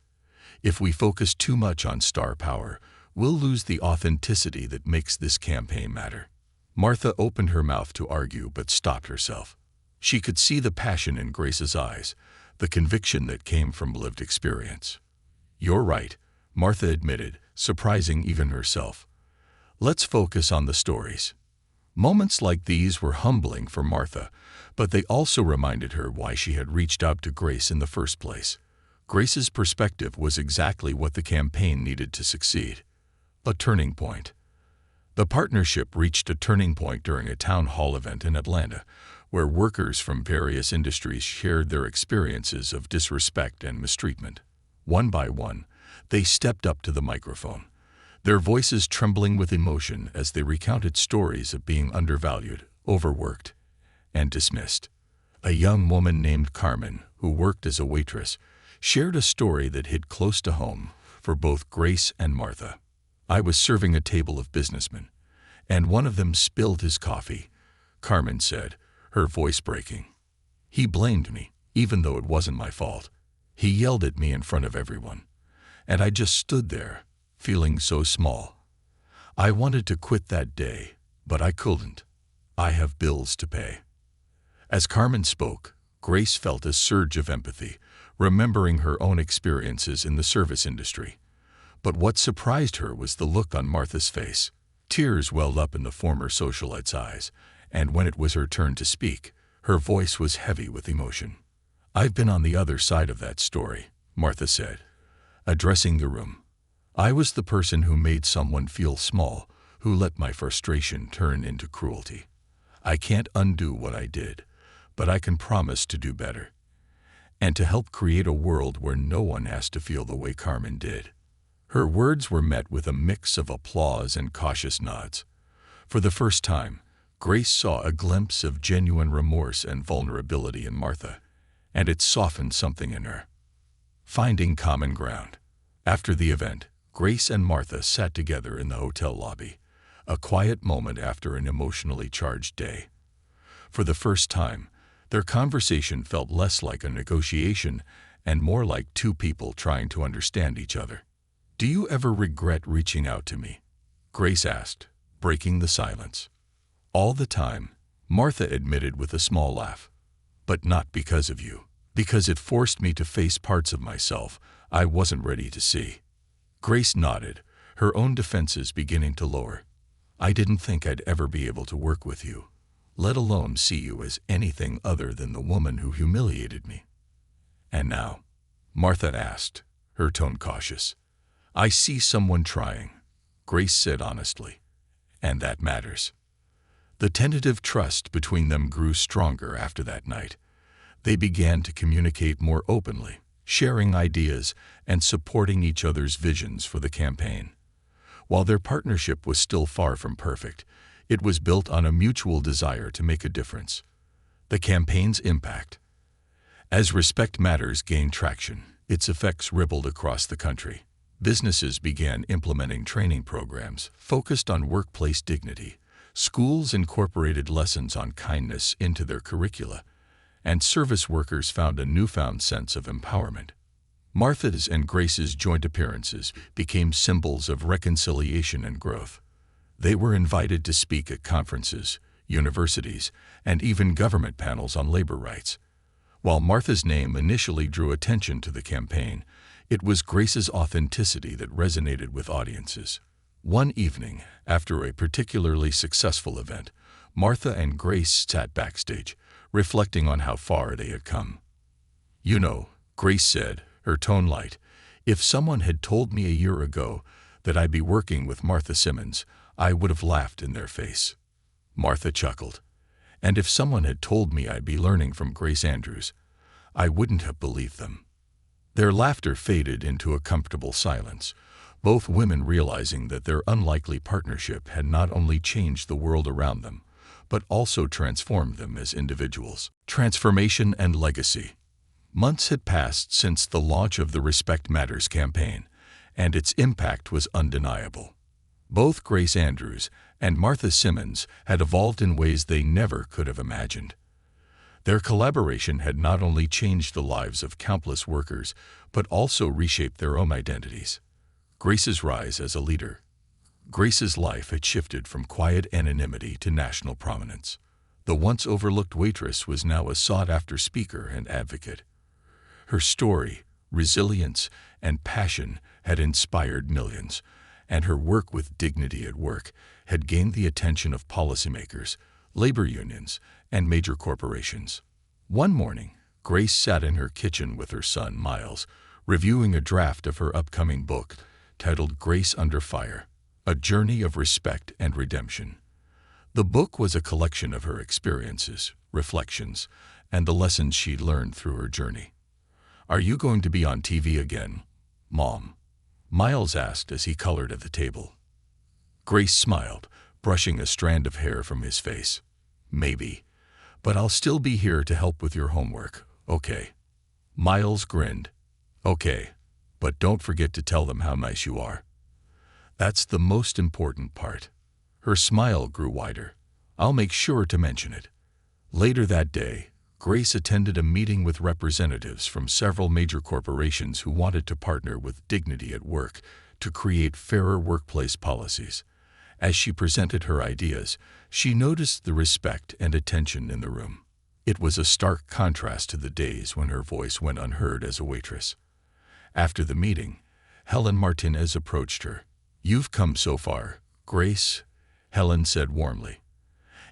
If we focus too much on star power, we'll lose the authenticity that makes this campaign matter." Martha opened her mouth to argue but stopped herself. She could see the passion in Grace's eyes, the conviction that came from lived experience. "You're right," Martha admitted, surprising even herself. "Let's focus on the stories." Moments like these were humbling for Martha, but they also reminded her why she had reached out to Grace in the first place. Grace's perspective was exactly what the campaign needed to succeed. A turning point. The partnership reached a turning point during a town hall event in Atlanta, where workers from various industries shared their experiences of disrespect and mistreatment. One by one, they stepped up to the microphone, their voices trembling with emotion as they recounted stories of being undervalued, overworked, and dismissed. A young woman named Carmen, who worked as a waitress, shared a story that hit close to home for both Grace and Martha. "I was serving a table of businessmen, and one of them spilled his coffee," Carmen said, her voice breaking. "He blamed me, even though it wasn't my fault. He yelled at me in front of everyone, and I just stood there, feeling so small. I wanted to quit that day, but I couldn't. I have bills to pay." As Carmen spoke, Grace felt a surge of empathy, remembering her own experiences in the service industry. But what surprised her was the look on Martha's face. Tears welled up in the former socialite's eyes, and when it was her turn to speak, her voice was heavy with emotion. "I've been on the other side of that story," Martha said, addressing the room. "I was the person who made someone feel small, who let my frustration turn into cruelty. I can't undo what I did, but I can promise to do better, and to help create a world where no one has to feel the way Carmen did." Her words were met with a mix of applause and cautious nods. For the first time, Grace saw a glimpse of genuine remorse and vulnerability in Martha, and it softened something in her. Finding common ground. After the event, Grace and Martha sat together in the hotel lobby, a quiet moment after an emotionally charged day. For the first time, their conversation felt less like a negotiation and more like two people trying to understand each other. "Do you ever regret reaching out to me?" Grace asked, breaking the silence. "All the time," Martha admitted with a small laugh. "But not because of you. Because it forced me to face parts of myself I wasn't ready to see." Grace nodded, her own defenses beginning to lower. "I didn't think I'd ever be able to work with you, let alone see you as anything other than the woman who humiliated me." "And now?" Martha asked, her tone cautious. "I see someone trying," Grace said honestly, "and that matters." The tentative trust between them grew stronger after that night. They began to communicate more openly, sharing ideas and supporting each other's visions for the campaign. While their partnership was still far from perfect, it was built on a mutual desire to make a difference. The campaign's impact. As Respect Matters gained traction, its effects rippled across the country. Businesses began implementing training programs focused on workplace dignity. Schools incorporated lessons on kindness into their curricula, and service workers found a newfound sense of empowerment. Martha's and Grace's joint appearances became symbols of reconciliation and growth. They were invited to speak at conferences, universities, and even government panels on labor rights. While Martha's name initially drew attention to the campaign, it was Grace's authenticity that resonated with audiences. One evening, after a particularly successful event, Martha and Grace sat backstage, reflecting on how far they had come. "You know," Grace said, her tone light, "if someone had told me a year ago that I'd be working with Martha Simmons, I would have laughed in their face." Martha chuckled. "And if someone had told me I'd be learning from Grace Andrews, I wouldn't have believed them." Their laughter faded into a comfortable silence, both women realizing that their unlikely partnership had not only changed the world around them, but also transformed them as individuals. Transformation and legacy. Months had passed since the launch of the Respect Matters campaign, and its impact was undeniable. Both Grace Andrews and Martha Simmons had evolved in ways they never could have imagined. Their collaboration had not only changed the lives of countless workers, but also reshaped their own identities. Grace's rise as a leader. Grace's life had shifted from quiet anonymity to national prominence. The once overlooked Waitress was now a sought-after speaker and advocate. Her story, resilience, and passion had inspired millions, and her work with dignity at work had gained the attention of policymakers, labor unions, and major corporations. One morning, Grace sat in her kitchen with her son, Miles, reviewing a draft of her upcoming book titled Grace Under Fire, A Journey of Respect and Redemption. The book was a collection of her experiences, reflections, and the lessons she'd learned through her journey. "Are you going to be on TV again, Mom?" Miles asked as he colored at the table. Grace smiled, brushing a strand of hair from his face. "Maybe, but I'll still be here to help with your homework, okay?" Miles grinned. "Okay, but don't forget to tell them how nice you are. That's the most important part." Her smile grew wider. "I'll make sure to mention it." Later that day, Grace attended a meeting with representatives from several major corporations who wanted to partner with Dignity at Work to create fairer workplace policies. As she presented her ideas, she noticed the respect and attention in the room. It was a stark contrast to the days when her voice went unheard as a waitress. After the meeting, Helen Martinez approached her. "You've come so far, Grace," Helen said warmly.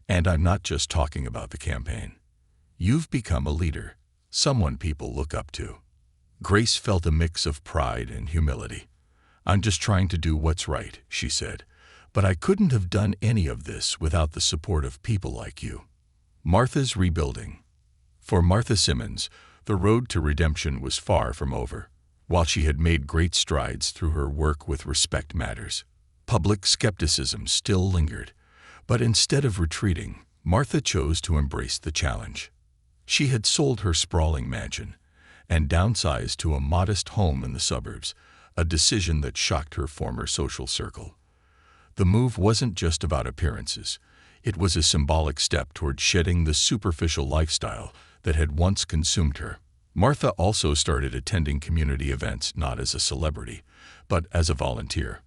"And I'm not just talking about the campaign. You've become a leader, someone people look up to." Grace felt a mix of pride and humility. "I'm just trying to do what's right," she said, "but I couldn't have done any of this without the support of people like you." Martha's rebuilding. For Martha Simmons, the road to redemption was far from over. While she had made great strides through her work with Respect Matters, public skepticism still lingered. But instead of retreating, Martha chose to embrace the challenge. She had sold her sprawling mansion and downsized to a modest home in the suburbs, a decision that shocked her former social circle. The move wasn't just about appearances. It was a symbolic step toward shedding the superficial lifestyle that had once consumed her. Martha also started attending community events not as a celebrity, but as a volunteer.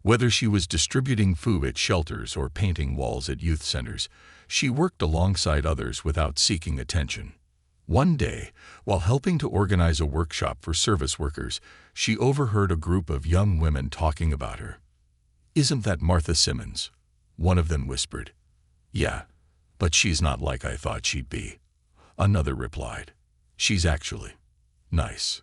Whether she was distributing food at shelters or painting walls at youth centers, she worked alongside others without seeking attention. One day, while helping to organize a workshop for service workers, she overheard a group of young women talking about her. "Isn't that Martha Simmons?" one of them whispered. "Yeah, but she's not like I thought she'd be," another replied. "She's actually nice."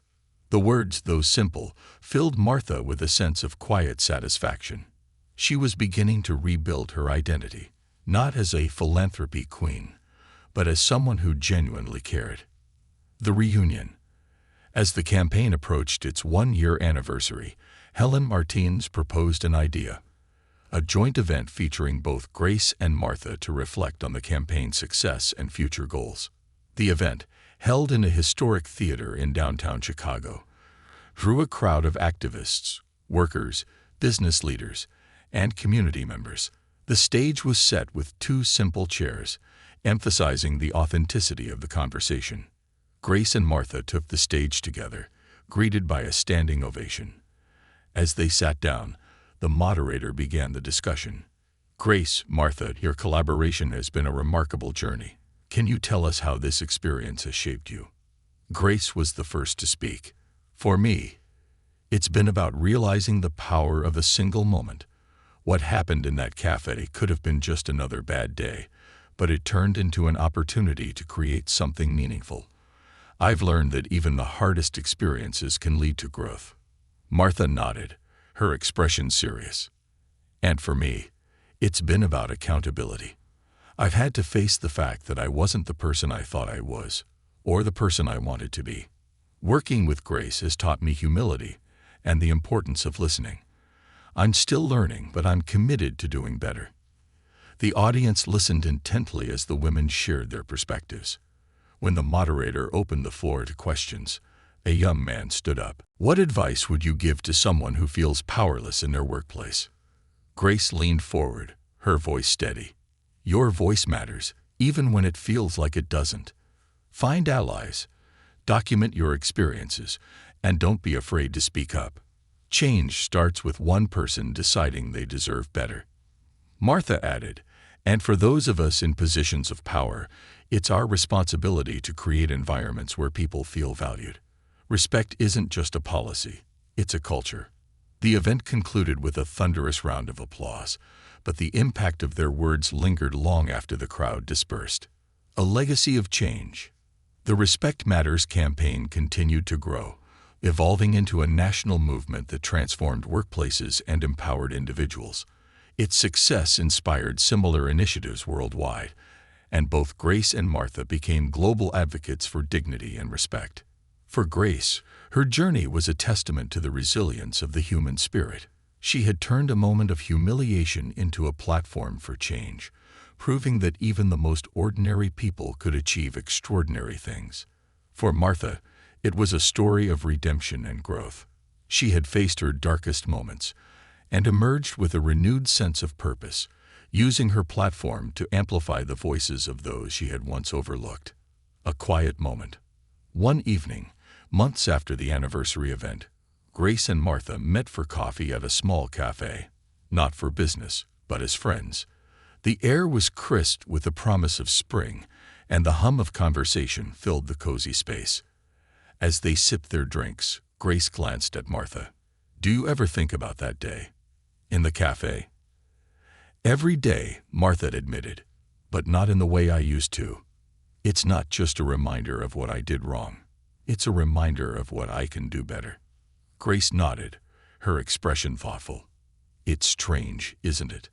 The words, though simple, filled Martha with a sense of quiet satisfaction. She was beginning to rebuild her identity, not as a philanthropy queen, but as someone who genuinely cared. The reunion. As the campaign approached its one-year anniversary, Helen Martins proposed an idea: a joint event featuring both Grace and Martha to reflect on the campaign's success and future goals. The event, held in a historic theater in downtown Chicago, drew a crowd of activists, workers, business leaders, and community members. The stage was set with two simple chairs, emphasizing the authenticity of the conversation. Grace and Martha took the stage together, greeted by a standing ovation. As they sat down, the moderator began the discussion. "Grace, Martha, your collaboration has been a remarkable journey. Can you tell us how this experience has shaped you?" Grace was the first to speak. "For me, it's been about realizing the power of a single moment. What happened in that cafe could have been just another bad day, but it turned into an opportunity to create something meaningful. I've learned that even the hardest experiences can lead to growth." Martha nodded, her expression serious. "And for me, it's been about accountability. I've had to face the fact that I wasn't the person I thought I was, or the person I wanted to be. Working with Grace has taught me humility and the importance of listening. I'm still learning, but I'm committed to doing better." The audience listened intently as the women shared their perspectives. When the moderator opened the floor to questions, a young man stood up. "What advice would you give to someone who feels powerless in their workplace?" Grace leaned forward, her voice steady. "Your voice matters, even when it feels like it doesn't. Find allies, document your experiences, and don't be afraid to speak up. Change starts with one person deciding they deserve better." Martha added, "And for those of us in positions of power, it's our responsibility to create environments where people feel valued. Respect isn't just a policy, it's a culture." The event concluded with a thunderous round of applause, but the impact of their words lingered long after the crowd dispersed. A legacy of change. The Respect Matters campaign continued to grow, evolving into a national movement that transformed workplaces and empowered individuals. Its success inspired similar initiatives worldwide, and both Grace and Martha became global advocates for dignity and respect. For Grace, her journey was a testament to the resilience of the human spirit. She had turned a moment of humiliation into a platform for change, proving that even the most ordinary people could achieve extraordinary things. For Martha, it was a story of redemption and growth. She had faced her darkest moments and emerged with a renewed sense of purpose, using her platform to amplify the voices of those she had once overlooked. A quiet moment. One evening, months after the anniversary event, Grace and Martha met for coffee at a small cafe, not for business, but as friends. The air was crisp with the promise of spring, and the hum of conversation filled the cozy space. As they sipped their drinks, Grace glanced at Martha. "Do you ever think about that day in the cafe?" "Every day," Martha admitted, "but not in the way I used to. It's not just a reminder of what I did wrong. It's a reminder of what I can do better." Grace nodded, her expression thoughtful. "It's strange, isn't it?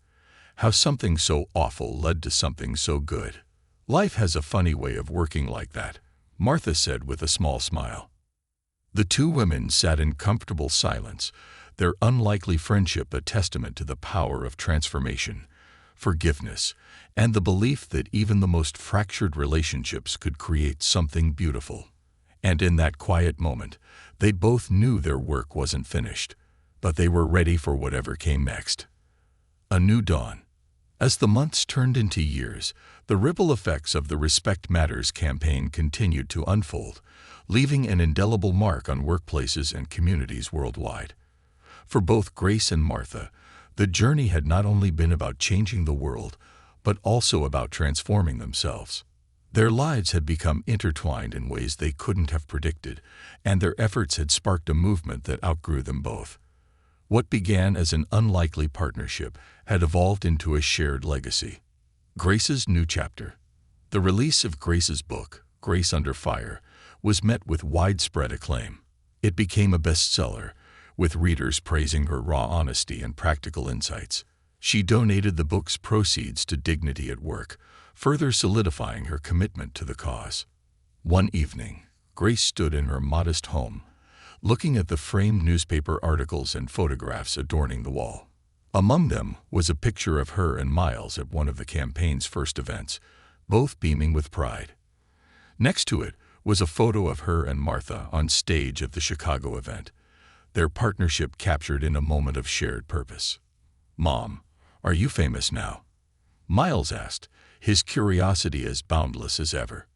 How something so awful led to something so good. Life has a funny way of working like that," Martha said with a small smile. The two women sat in comfortable silence, their unlikely friendship a testament to the power of transformation. forgiveness, and the belief that even the most fractured relationships could create something beautiful. And in that quiet moment, they both knew their work wasn't finished, but they were ready for whatever came next. A new dawn. As the months turned into years, the ripple effects of the Respect Matters campaign continued to unfold, leaving an indelible mark on workplaces and communities worldwide. For both Grace and Martha, the journey had not only been about changing the world, but also about transforming themselves. Their lives had become intertwined in ways they couldn't have predicted, and their efforts had sparked a movement that outgrew them both. What began as an unlikely partnership had evolved into a shared legacy. Grace's new chapter. The release of Grace's book, Grace Under Fire, was met with widespread acclaim. It became a bestseller, with readers praising her raw honesty and practical insights. She donated the book's proceeds to Dignity at Work, further solidifying her commitment to the cause. One evening, Grace stood in her modest home, looking at the framed newspaper articles and photographs adorning the wall. Among them was a picture of her and Miles at one of the campaign's first events, both beaming with pride. Next to it was a photo of her and Martha on stage at the Chicago event, their partnership captured in a moment of shared purpose. "Mom, are you famous now?" Miles asked, his curiosity as boundless as ever.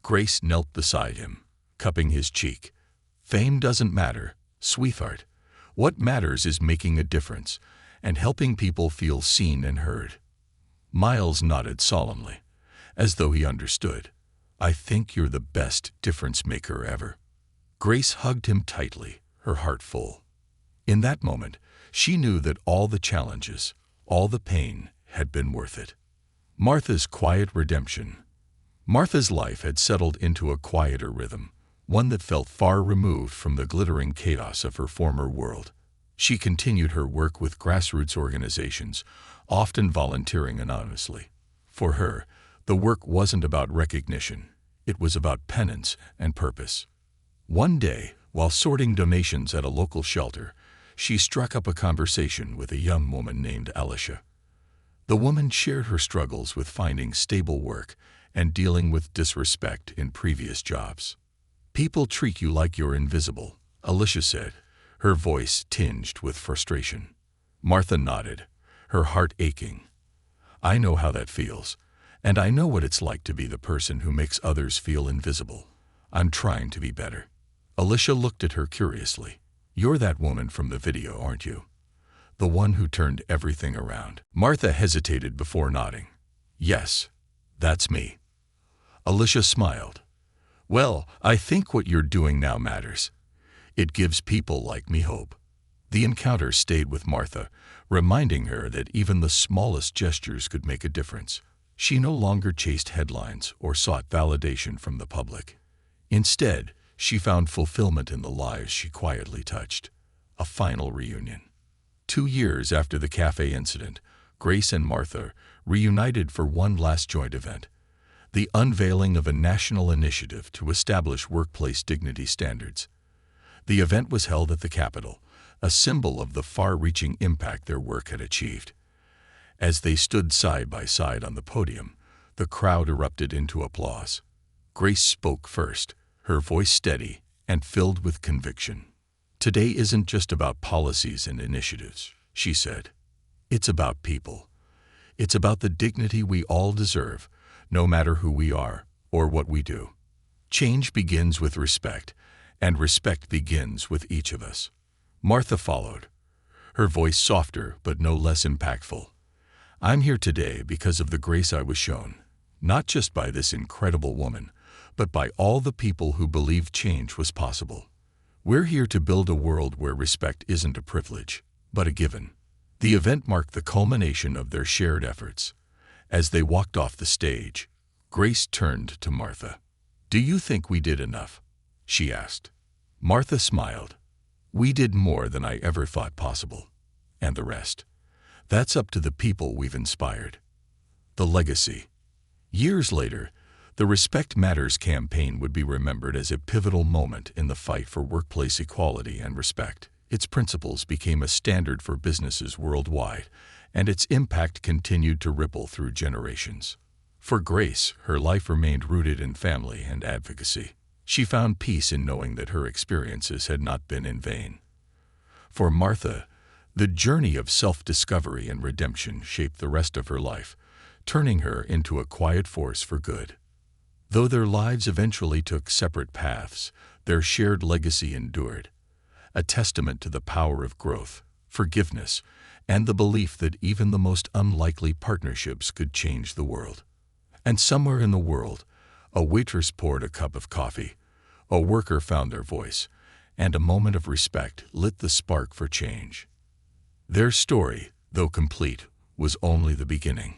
Grace knelt beside him, cupping his cheek. "Fame doesn't matter, sweetheart. What matters is making a difference and helping people feel seen and heard." Miles nodded solemnly, as though he understood. "I think you're the best difference maker ever." Grace hugged him tightly, her heart full. In that moment, she knew that all the challenges, all the pain, had been worth it. Martha's quiet redemption. Martha's life had settled into a quieter rhythm, one that felt far removed from the glittering chaos of her former world. She continued her work with grassroots organizations, often volunteering anonymously. For her, the work wasn't about recognition. It was about penance and purpose. One day, while sorting donations at a local shelter, she struck up a conversation with a young woman named Alicia. The woman shared her struggles with finding stable work and dealing with disrespect in previous jobs. "People treat you like you're invisible," Alicia said, her voice tinged with frustration. Martha nodded, her heart aching. "I know how that feels, and I know what it's like to be the person who makes others feel invisible. I'm trying to be better." Alicia looked at her curiously. "You're that woman from the video, aren't you? The one who turned everything around?" Martha hesitated before nodding. "Yes, that's me." Alicia smiled. "Well, I think what you're doing now matters. It gives people like me hope." The encounter stayed with Martha, reminding her that even the smallest gestures could make a difference. She no longer chased headlines or sought validation from the public. Instead, she found fulfillment in the lives she quietly touched. A final reunion. 2 years after the cafe incident, Grace and Martha reunited for one last joint event, the unveiling of a national initiative to establish workplace dignity standards. The event was held at the Capitol, a symbol of the far-reaching impact their work had achieved. As they stood side by side on the podium, the crowd erupted into applause. Grace spoke first, her voice steady and filled with conviction. "Today isn't just about policies and initiatives," she said. "It's about people. It's about the dignity we all deserve, no matter who we are or what we do. Change begins with respect, and respect begins with each of us." Martha followed, her voice softer but no less impactful. "I'm here today because of the grace I was shown, not just by this incredible woman, but by all the people who believed change was possible. We're here to build a world where respect isn't a privilege, but a given." The event marked the culmination of their shared efforts. As they walked off the stage, Grace turned to Martha. "Do you think we did enough?" she asked. Martha smiled. "We did more than I ever thought possible. And the rest? That's up to the people we've inspired." The legacy. Years later, the Respect Matters campaign would be remembered as a pivotal moment in the fight for workplace equality and respect. Its principles became a standard for businesses worldwide, and its impact continued to ripple through generations. For Grace, her life remained rooted in family and advocacy. She found peace in knowing that her experiences had not been in vain. For Martha, the journey of self-discovery and redemption shaped the rest of her life, turning her into a quiet force for good. Though their lives eventually took separate paths, their shared legacy endured, a testament to the power of growth, forgiveness, and the belief that even the most unlikely partnerships could change the world. And somewhere in the world, a waitress poured a cup of coffee, a worker found their voice, and a moment of respect lit the spark for change. Their story, though complete, was only the beginning.